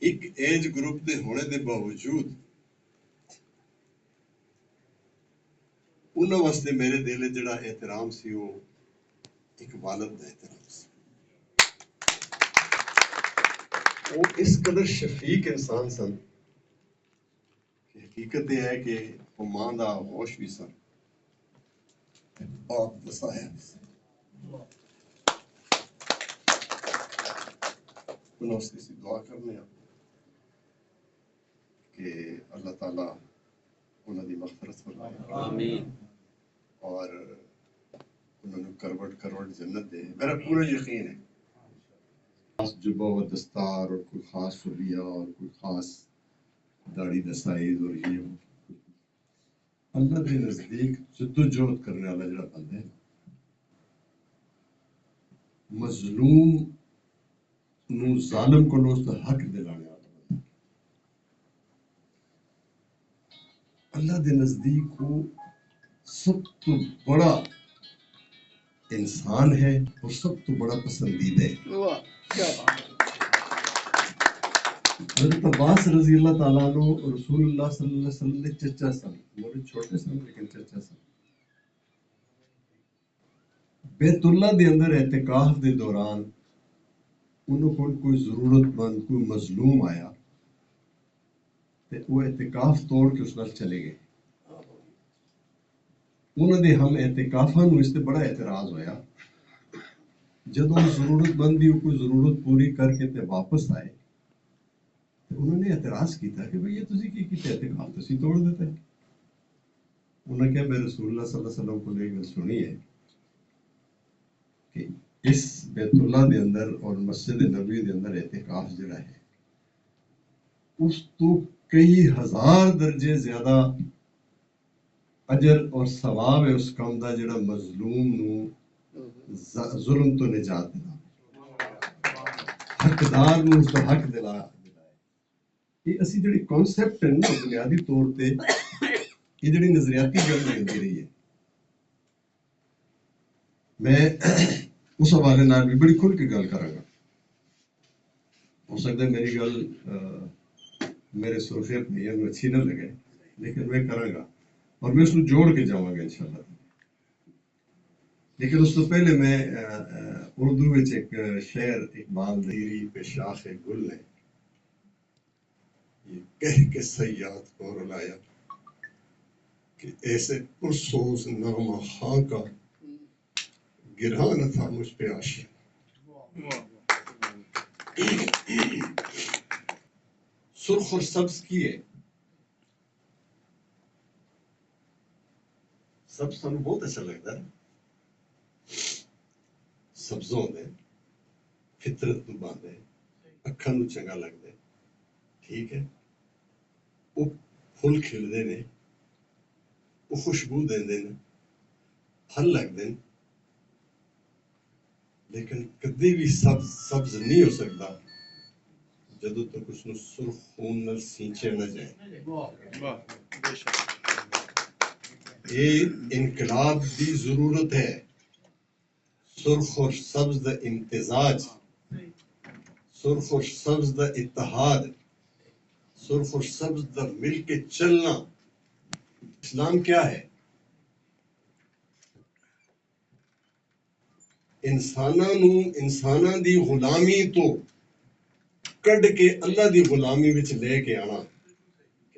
ایک age group دے ہونے دے باوجود انہاں واسطے میرے دل وچ جڑا احترام سی وہ ایک والد دا احترام سی. وہ اس قدر شفیق انسان سن کہ حقیقت یہ ہے کہ وہ ماں دا ہوش بھی سن آپ دسایا بھی سن. انہوں واسطے سی دعا کرنے ہیں کہ اللہ تعالیٰ انہوں دی مغفرت فرمائے آمین. اور انہوں نے کروٹ جنت دے. میرا پورا یقین ہے خاص جبہ و دستار اور کوئی خاص فلیہ اور کوئی خاص داڑھی دستائز اور یہ اللہ کے نزدیک جدوجہد کرنے والا جڑا بندہ ہے مظلوم نو ظالم کو اس کا حق دلانے والا بندہ اللہ کے نزدیک وہ سب تو بڑا انسان ہے اور سب تو بڑا پسندیدہ ہے. حضرت عباس رضی اللہ تعالیٰ عنہ رسول اللہ صلی اللہ علیہ وسلم نے چچا سن. بڑے چھوٹے سن لیکن چچا سن. بیت اللہ دے اندر اعتکاف دے دوران انہوں کو کوئی ضرورت مند کوئی مظلوم آیا تے وہ اعتکاف توڑ کے اس نال چلے گئے. انہوں نے ہم اعتکافاں نو اس تے بڑا اعتراض ہویا. جدوں ضرورت مند دی کوئی ضرورت پوری کر کے تے واپس آئے انہوں نے اعتراض کیتا کہ بھئی یہ تسی کی کیتے اعتکاف تسی توڑ دیتے. انہوں نے کہا میں رسول اللہ صلی اللہ علیہ وسلم کو لے کر سنی ہے کہ اس بیت اللہ دے اندر اور مسجد نبوی دے اندر اعتکاف جڑا ہے اس تو کئی ہزار درجے زیادہ اجر اور ثواب ہے اس کام دا جڑا مظلوم نو ظلم تو نجات دینا حقدار نو اس کا حق دلائے. یہ اسی جڑی کانسیپٹ ہے نا بنیادی طور تے یہ جڑی نظریاتی گل ہوندی رہی ہے. میں اس حوالے نال بھی بڑی کھل کے گل کراں گا. ہو سکتا ہے میری گل میرے سوشل میڈیا میں اچھی نہ لگے لیکن میں کراں گا اور میں اس کو جوڑ کے جاواں گا انشاءاللہ. لیکن اس تو پہلے میں اردو وچ ایک شعر اقبال دیری پہ شاخ گل ہے یہ کہہ کے سیاد کو رلایا کہ ایسے پرسوز نغمہ خاں کا گرا نہ تھا مجھ پہ عاشق. سرخ اور سبز کی ہے. سبز سانو بہت اچھا لگتا ہے. سبزوں دے فطرت تو باندھے اکھاں نو چنگا لگتا ہے. ٹھیک ہے وہ پھل کھلدے نے وہ خوشبو دیندے نے پھل لگتے ہیں لیکن کدی بھی سبز نہیں ہو سکتا جدوں تک اس نو سرخ خون نال سینچے نہ جائے. یہ انقلاب دی ضرورت ہے. سرخ اور سبز دا امتزاج سرخ اور سبز دا اتحاد سرخ اور سبز دا مل کے چلنا. اسلام کیا ہے؟ انساناں دی غلامی تو کڈ کے اللہ دی غلامی وچ لے کے آنا.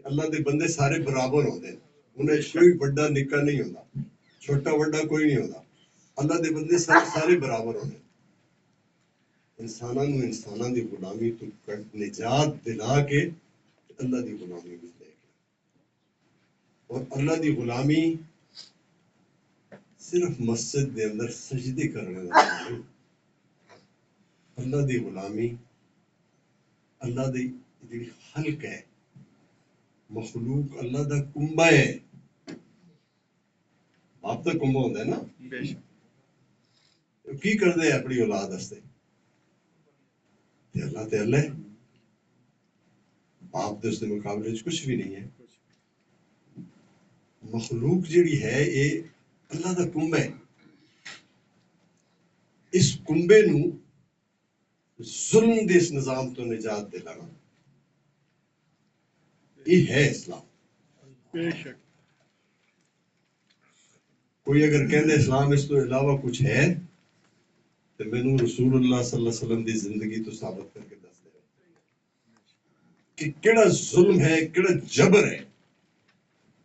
اللہ دے بندے سارے برابر ہوندے ہیں. انہیں کوئی بڑا نکا نہیں ہوندا چھوٹا بڑا کوئی نہیں ہوندا. اللہ دے بندے سارے برابر ہوندے ہیں. انساناں دی غلامی تو نجات دلا کے اللہ دی غلامی وچ لے کے. اور اللہ دی غلامی صرف مسجد دے اندر سجدے کرنے دا نہیں. اللہ دی غلامی اللہ دی جڑی خلق ہے مخلوق اللہ دا کنبا ہے. آپ دا کنبا ہوندا ہے نا. کی کردے ہیں اپنی اولاد واسطے تے اللہ ہے. باپ دے اس دے مقابلے وچ کچھ بھی نہیں ہے. مخلوق جڑی ہے یہ اللہ دا کنبا ہے. اس کنبے نو ظلم دے اس نظام تو نجات دلانا یہ ہے اسلام. بے شک. کوئی اگر کہنے اسلام اس تو علاوہ کچھ ہے تو مینوں رسول اللہ صلی اللہ علیہ وسلم دی زندگی تو ثابت کر کے دس دے کہ کیڑا ظلم ہے, کیڑا جبر ہے,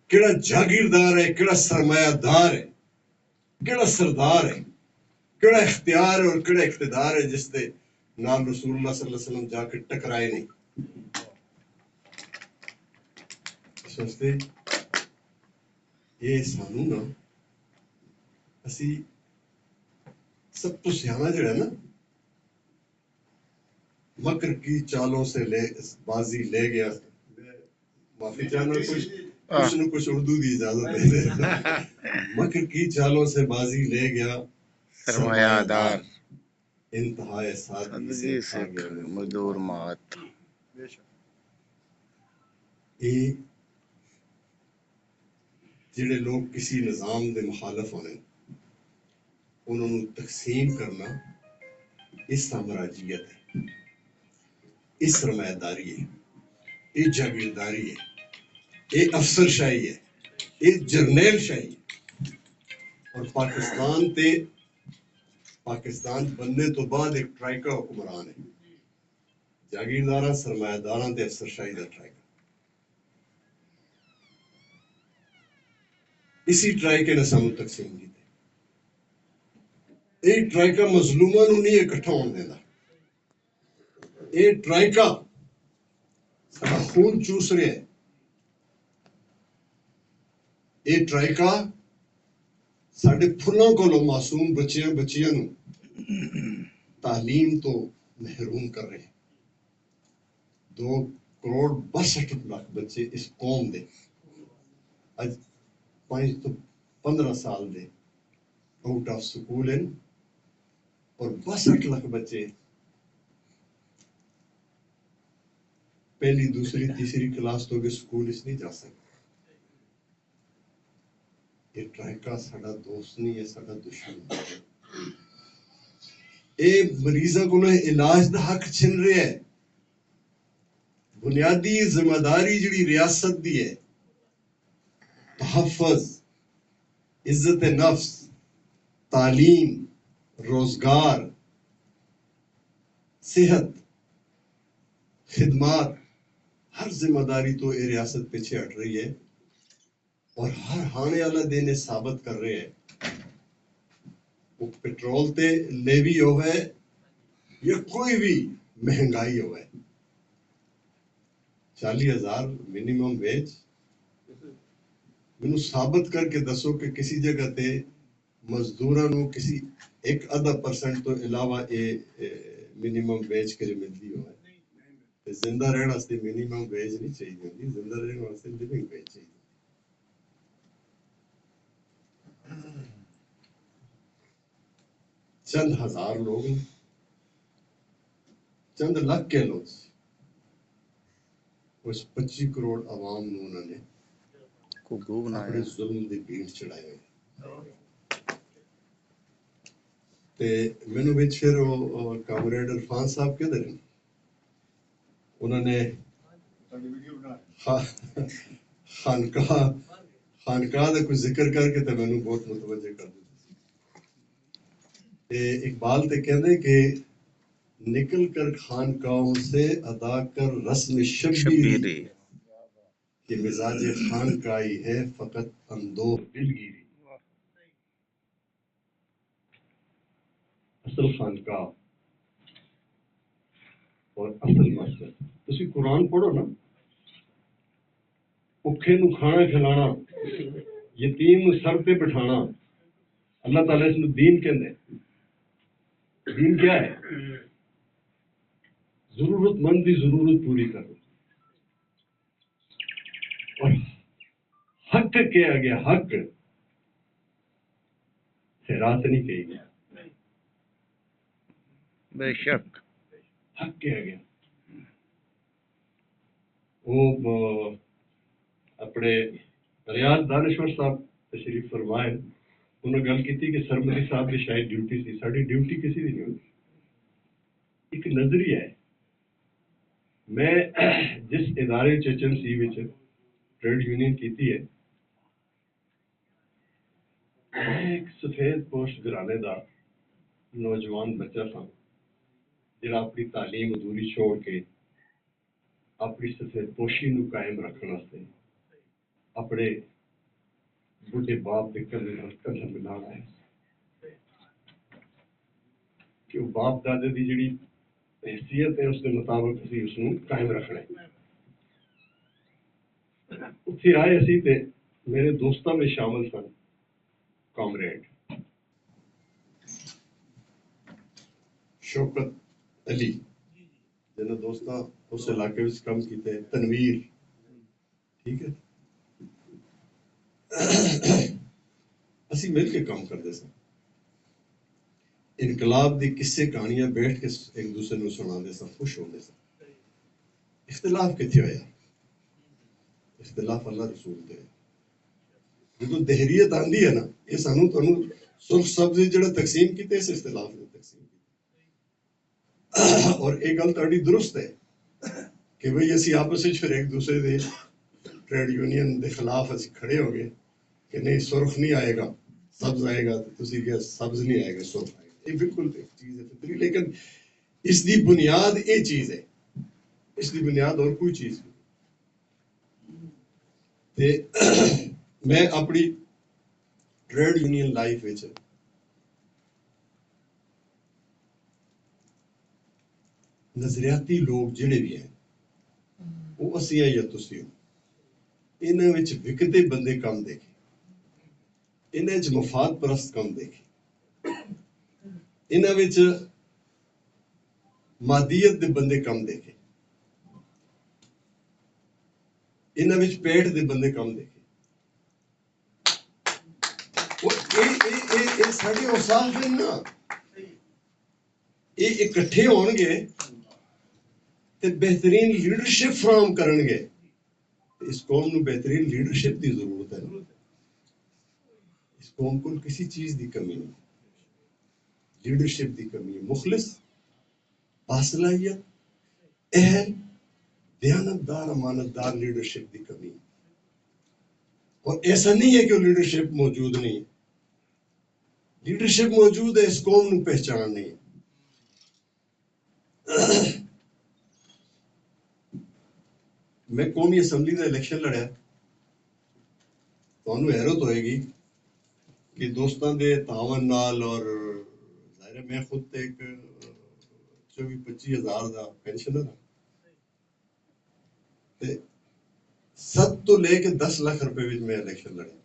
کیڑا جاگیردار ہے, کیڑا سرمایہ دار ہے, کیڑا سردار ہے, کیڑا اختیار ہے اور کیڑا اقتدار ہے جس دے نال رسول اللہ صلی اللہ علیہ وسلم جا کے ٹکرائے نہیں. سوچتے یہ سانو نا اسی سب تو سیاح جڑا نا مکر کی چالوں سے بازی لے گیا. معافی چاہنا کچھ نہ کچھ اردو دی اجازت دے دے. مکر کی چالوں سے بازی لے گیا سرمایہ دار انتہائے سادگی سے کھا گیا مزدور مات. بے شک. یہ جڑے لوگ کسی نظام دے مخالف ہونے انہوں نے تقسیم کرنا اس سامراجیت ہے, اس سرمایہ داری ہے, یہ جاگیرداری ہے, یہ افسر شاہی ہے, یہ جرنیل شاہی ہے. اور پاکستان بننے تو بعد ایک ٹرائیکا حکمران ہے, جاگیرداراں سرمایہ داراں تے افسر شاہی دا ٹرائیکا. اسی ٹرائیکے نے سانو تقسیم کیتے. یہ ٹرائیکا مظلوماں نو نہیں اکٹھا ہون دیندا. یہ ٹرائیکا سارا خون چوس رہا ہے. یہ ٹرائیکا ساڈے پھلاں کولوں معصوم بچیاں نو تعلیم تو محروم کر رہے ہیں. 2.62 کروڑ بچے اس قوم دے اج 5 تو 15 سال دے آؤٹ آف سکول ہیں اور 62 لاکھ بچے پہلی دوسری تیسری کلاس تو کے سکول اس نہیں جا سکتے. یہ ٹرائیکا ساڈا دوست نہیں ہے, ساڈا دشمن ہے. اے مریضاں کو علاج دا حق چھن رہا ہے. بنیادی ذمہ داری جڑی ریاست دی ہے تحفظ, عزت نفس, تعلیم, روزگار, صحت, خدمات, ہر ذمہ داری تو یہ ریاست پیچھے ہٹ رہی ہے. اور ہر آنے والا دن یہ ثابت کر رہے ہیں وہ پیٹرول تے لیوی ہوئے یا کوئی بھی مہنگائی ہوئے 40,000 منیمم ویج مینوں ثابت کر کے دسو کہ کسی جگہ تے مزدوراں نو کسی 1.5% تو علاوہ منیمم ویج کے ملتی ہوئے. زندہ رہنے واسطے منیمم ویج نہیں چاہیے ہوتی, زندہ رہنے واسطے لیونگ ویج چاہیے. چند ہزار لوگ چند لاکھ کے لوگ اس 25 کروڑ عوام نو انہوں نے کو اپنے بنایا. ظلم دی بھیٹ چڑھائے ہوئے. تے مینوں وچ پھر وہ کامریڈ عرفان صاحب کہتے ہیں انہوں نے خانقاہ دا کوئی ذکر کر کے تے مینوں بہت متوجہ کر دیا. اقبال تے کہندے کہ نکل کر خانقاہوں سے ادا کر رسم شبیری کہ مزاج خانقاہی ہے فقط اندوہ دلگیری. اصل خانقاہ اور اصل مسجد. تسی قرآن پڑھو نا, بھوکے نو کھانا کھلانا, یتیم نو سر پہ بٹھانا, اللہ تعالیٰ اس نو دین کہندے. دین کیا ہے؟ ضرورت مند کی ضرورت پوری کرو. اور حق کیا گیا, حق خیرات نہیں کہی گیا. بے شک. حق کیا گیا. وہ اپنے ریاض دانشور صاحب تشریف فرمائے, انہوں نے گل کی تھی کہ سرمدی صاحب کی شاید ڈیوٹی تھی, ساری ڈیوٹی کسی بھی نہیں ہوتی. ایک نظریہ ہے میں جس ادارے HMC وچ ٹریڈ یونین کیتی ہے، میں ایک سفید پوش گھرانے دا نوجوان بچہ سا جڑا اپنی تعلیم ادھوری چھوڑ کے اپنی سفید پوشی نو قائم رکھنے واسطے اپنے بڈھے باپ کے کندھے ملانا ہے کہ وہ باپ دادے دی جڑی حیثیت ہے اس کے مطابق اسی اس نو قائم رکھنا ہے۔ اتھے آئے اسی تے میرے دوستاں میں شامل سن کامریڈ شوکت علی جنہاں دوستاں اس علاقے وچ کم کیتے، تنویر، ٹھیک ہے، اسی مل کے کام کرتے سن۔ انقلاب دی قصے کہانیاں بیٹھ کے ایک دوسرے نو سناندے سن، خوش ہوندے سن۔ اختلاف کتھے ہویا؟ اختلاف اللہ رسول تے جدو دہریت آندی ہے نا، یہ سانو تانوں سرخ سبز جڑا تقسیم کیتے اس اختلاف نے تقسیم کیتے، اور ایک گل تہاڈی درست ہے کہ بھئی اسی آپس وچ پھر ایک دوسرے دے ٹریڈ یونین دے خلاف اسی کھڑے ہو گئے کہ نہیں سرخ نہیں آئے گا سبز آئے گا، تو تسی کیا سبز نہیں آئے گا سرخ آئے گا۔ یہ بالکل ایک چیز ہے فطری، لیکن اس دی بنیاد یہ چیز ہے، اس دی بنیاد اور کوئی چیز نہیں۔ تے میں اپنی ٹریڈ یونین لائف وچ نظریاتی لوگ جڑے بھی ہیں وہ اسی ہیں یا تسی ہو، انہاں وچ وکدے بندے کم دیکھے، انہاں وچ مفاد پرست کم دیکھے، انہاں وچ مادیت دے بندے کم دیکھے، انہاں وچ پیٹ دے بندے کم دیکھے۔ اے ساڈے اوصاف ہیں نا، یہ اکٹھے ہون گے تے بہترین لیڈرشپ فراہم کرن گے۔ اس قوم نو بہترین لیڈرشپ دی ضرورت ہے نا، اس قوم کو کسی چیز دی کمی نہیں، لیڈرشپ دی کمی ہے، مخلص، باصلاحیت، اہل، دیانتدار، امانتدار لیڈرشپ دی کمی ہے۔ اور ایسا نہیں ہے کہ وہ لیڈرشپ موجود نہیں ہے، لیڈرشپ موجود ہے، اس قوم نو پہچان نہیں ہے۔ میں قومی اسمبلی دا الیکشن لڑیا، تانوں حیرت ہوئے گی کہ دوستاں دے تعاون نال، اور ظاہر ہے میں خود تے ایک 24-25 ہزار دا پینشنر ہاں، تے 7 تو لے کے 10 لاکھ روپے وچ میں الیکشن لڑیا۔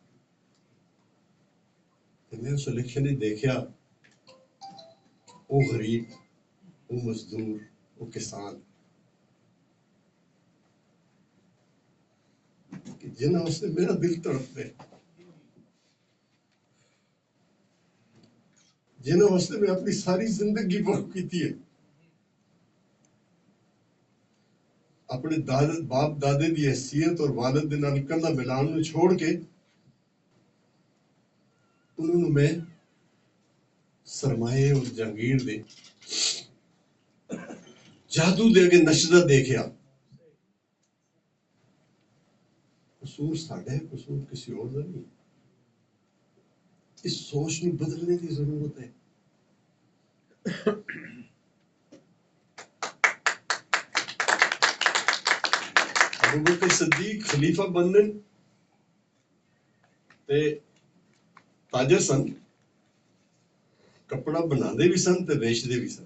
تے میں اس الیکشن وچ دیکھیا وہ غریب، وہ مزدور، وہ کسان کہ جنہاں اس نے میرا دل تڑپ دے، جنہاں واسطے میں اپنی ساری زندگی وقف کیتی ہے، اپنے باپ دادے دی حیثیت اور والد دے نال کندھا ملان نو چھوڑ کے انہوں نے میں سرمایہ اور جاگیر دے جادو دے کے نشدہ دیکھیا۔ قصور ساڈا ہے، قصور کسی اور دا نہیں۔ اس سوچ نو بدلنے کی ضرورت ہے۔ ابوبکر صدیق خلیفہ بننے تے تاجر سن، کپڑا بنا دے بھی سن تے بیچ دے بھی سن۔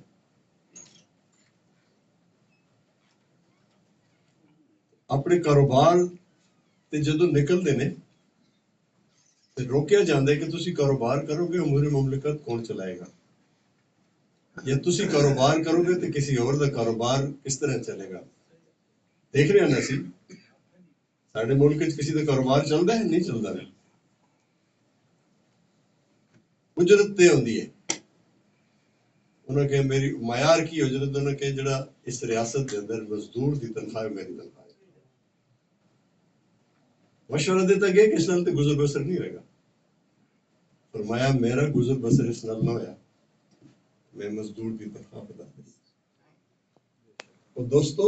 اپنے کاروبار تے جدوں نکل دے نے تے روکیا جاندہ ہے کہ تسی کاروبار کرو گے امور مملکت کون چلائے گا، یا تسی کاروبار کرو گے تے کسی اور دا کاروبار کس طرح چلے گا۔ دیکھ رہے ہیں نا سی ساڈے ملک وچ کسی دا کاروبار چلدا ہے؟ نہیں چلدا ہے۔ اجرت تے ہوندی ہے، انہاں کہ میری معیار کی اجرت، انہاں کہ جڑا اس ریاست دے اندر مزدور دی تنخواہ میری تنخواہ ہے۔ مشورہ دیتا گیا کہ اس نال تے گزر بسر نہیں ہوئے گا، فرمایا میرا گزر بسر اس نال نہ ہویا، میں مزدور دی تنخواہ پتا۔ اور دوستو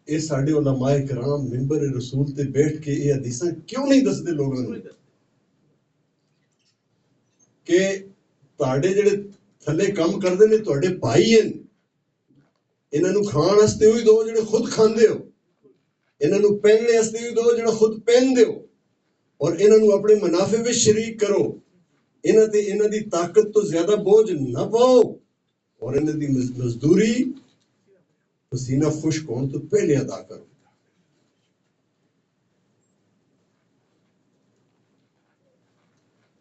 ਇਹ ਸਾਡੇ ਉਲਮਾਏ کرام ਮਿੰਬਰ ਰਸੂਲ ਤੇ ਬੈਠ ਕੇ ਇਹ ਹਦੀਸਾਂ ਕਿਉਂ ਨਹੀਂ ਦੱਸਦੇ ਲੋਕਾਂ ਨੂੰ ਕਿ ਤੁਹਾਡੇ ਜਿਹੜੇ ਥੱਲੇ ਕੰਮ ਕਰਦੇ ਨੇ ਤੁਹਾਡੇ ਭਾਈ ਹਨ, ਇਹਨਾਂ ਨੂੰ ਖਾਣ ਵਾਸਤੇ ਵੀ ਦਿਓ ਜਿਹੜੇ ਖੁਦ ਖਾਂਦੇ ਹੋ, ਇਹਨਾਂ ਨੂੰ ਪਹਿਨਣੇ ਵਾਸਤੇ ਵੀ ਦਿਓ ਜਿਹੜਾ ਖੁਦ ਪਹਿਨਦੇ ਹੋ, ਔਰ ਇਹਨਾਂ ਨੂੰ ਆਪਣੇ ਮੁਨਾਫੇ ਵਿੱਚ ਸ਼ਰੀਕ ਕਰੋ, ਇਹਨਾਂ ਤੇ ਇਹਨਾਂ ਦੀ ਤਾਕਤ ਤੋਂ ਜ਼ਿਆਦਾ ਬੋਝ ਨਾ ਪਾਓ, ਔਰ ਇਹਨਾਂ ਦੀ ਮਜ਼ਦੂਰੀ ਪਸੀਨਾ ਖੁਸ਼ਕ ਹੋਣ ਤੋਂ ਪਹਿਲੇ ਅਦਾ ਕਰੋ.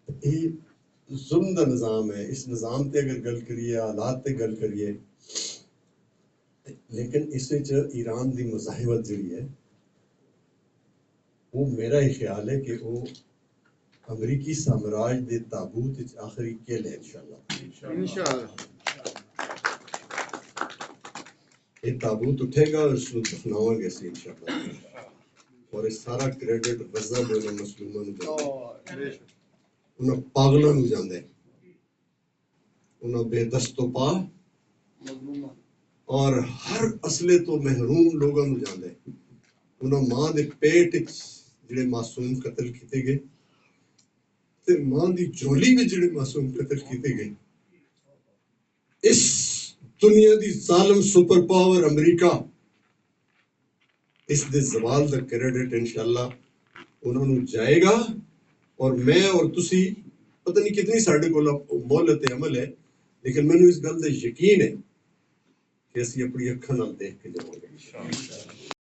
ਇਹ ظلم ਦਾ ਨਿਜ਼ਾਮ ਹੈ. ਇਸ ਨਿਜ਼ਾਮ ਤੇ ਅਗਰ ਗੱਲ ਕਰੀਏ, ਹਾਲਾਤ ਤੇ ਗੱਲ ਕਰੀਏ, ਲੇਕਿਨ ਇਸ ਵਿੱਚ ਈਰਾਨ ਦੀ ਮਜ਼ਾਹਿਮਤ ਜਿਹੜੀ ਹੈ ਉਹ ਮੇਰਾ ਇਹ ਖਿਆਲ ਹੈ ਕਿ ਉਹ ਅਮਰੀਕੀ ਸਾਮਰਾਜ ਦੇ ਤਾਬੂਤ ਵਿੱਚ ਆਖਰੀ ਕਿਲ ਹੈ ਇਨਸ਼ਾਅੱਲਾ. ਇਹ ਤਾਬੂਤ ਉਠੇਗਾ اور اس ਨੂੰ ਦਫਨਾਵਾਂਗੇ ਅਸੀਂ ਇਨਸ਼ਾਅੱਲਾ. ਔਰ ਇਹ ਸਾਰਾ ਕ੍ਰੈਡਿਟ ਵਜ਼ਾ ਦੇ ਮਸਲੂਮਾਂ ਨੂੰ ਜਾਂਦਾ, ਉਹਨਾਂ ਪਾਗਲਾਂ ਨੂੰ ਜਾਂਦਾ ਹੈ, ਉਹਨਾਂ ਬੇਦਸਤੋਂ ਪਾ ਔਰ ਹਰ ਅਸਲੇ ਤੋਂ ਮਹਿਰੂਮ ਲੋਕਾਂ ਨੂੰ ਜਾਂਦਾ ਹੈ, ਉਹਨਾਂ ਮਾਂ ਦੇ ਪੇਟ ਵਿੱਚ ਜਿਹੜੇ ਮਾਸੂਮ ਕਤਲ ਕੀਤੇ ਗਏ ਤੇ ਮਾਂ ਦੀ ਝੋਲੀ ਵਿੱਚ ਜਿਹੜੇ ਮਾਸੂਮ ਕਤਲ ਕੀਤੇ ਗਏ. ਇਸ ਦੁਨੀਆ ਦੀ ਜ਼ਾਲਮ ਸੁਪਰ ਪਾਵਰ ਅਮਰੀਕਾ, ਇਸ ਦੇ ਜ਼ਵਾਲ ਦਾ ਕ੍ਰੈਡਿਟ ਇਨਸ਼ਾਅੱਲਾ ਉਹਨਾਂ ਨੂੰ ਜਾਏਗਾ. ਔਰ ਮੈਂ ਔਰ ਤੁਸੀਂ ਪਤਾ ਨਹੀਂ ਕਿਤਨੀ ਸਾਡੇ ਕੋਲ ਮੌਲਤ ਅਮਲ ਹੈ, ਲੇਕਿਨ ਮੈਨੂੰ ਇਸ ਗੱਲ ਦਾ ਯਕੀਨ ਹੈ ਕਿ ਅਸੀਂ ਆਪਣੀ ਅੱਖਾਂ ਨਾਲ ਦੇਖ ਕੇ ਜਾਵਾਂਗੇ.